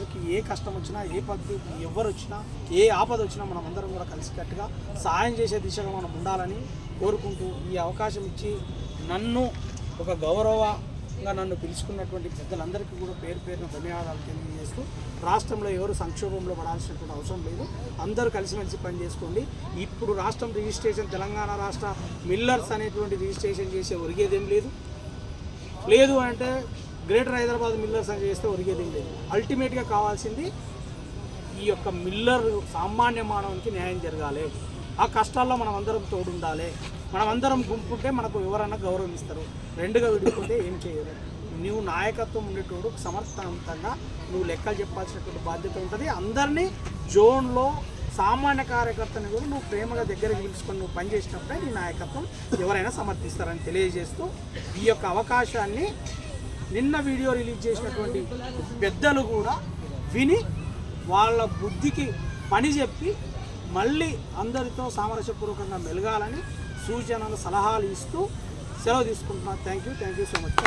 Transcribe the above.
వాళ్ళకి ఏ కష్టం వచ్చినా ఏ పద్ధతి ఎవరు వచ్చినా ఏ ఆపద వచ్చినా మనం అందరం కూడా కలిసికట్టుగా సహాయం చేసే దిశగా మనం ఉండాలని కోరుకుంటూ ఈ అవకాశం ఇచ్చి నన్ను ఒక గౌరవంగా నన్ను పిలుచుకున్నటువంటి పెద్దలందరికీ కూడా పేరు పేరున ధన్యవాదాలు తెలియజేస్తూ రాష్ట్రంలో ఎవరు సంక్షోభంలో పడాల్సినటువంటి అవసరం లేదు, అందరూ కలిసిమెలిసి పని చేసుకోండి. ఇప్పుడు రాష్ట్రం రిజిస్ట్రేషన్ తెలంగాణ రాష్ట్ర మిల్లర్స్ అనేటువంటి రిజిస్ట్రేషన్ చేసే ఒరిగేదేం లేదు అంటే గ్రేటర్ హైదరాబాద్ మిల్లర్స్ అని చేస్తే ఒరిగేదేం లేదు. అల్టిమేట్గా కావాల్సింది ఈ యొక్క మిల్లర్ సామాన్య మానవునికి న్యాయం జరగాలి. ఆ కష్టాల్లో మనం అందరం తోడుండాలి. మనం అందరం గుంపుంటే మనకు ఎవరైనా గౌరవం ఇస్తారు. రెండుగా విడిపోతే ఏం చేయరు. నువ్వు నాయకత్వం ఉండేటోడు సమర్థవంతంగా నువ్వు లెక్కలు చెప్పాల్సినటువంటి బాధ్యత ఉంటుంది. అందరినీ జోన్లో సామాన్య కార్యకర్తని కూడా నువ్వు ప్రేమగా దగ్గరికి పిలుచుకొని నువ్వు పనిచేసినప్పుడే నీ నాయకత్వం ఎవరైనా సమర్థిస్తారని తెలియజేస్తూ ఈ యొక్క అవకాశాన్ని నిన్న వీడియో రిలీజ్ చేసినటువంటి పెద్దలు కూడా విని వాళ్ళ బుద్ధికి పని చెప్పి మళ్ళీ అందరితో సామరస్యపూర్వకంగా మెలగాలని సూచనలు సలహాలు ఇస్తూ సెలవు తీసుకుంటున్నాను. Thank you so much.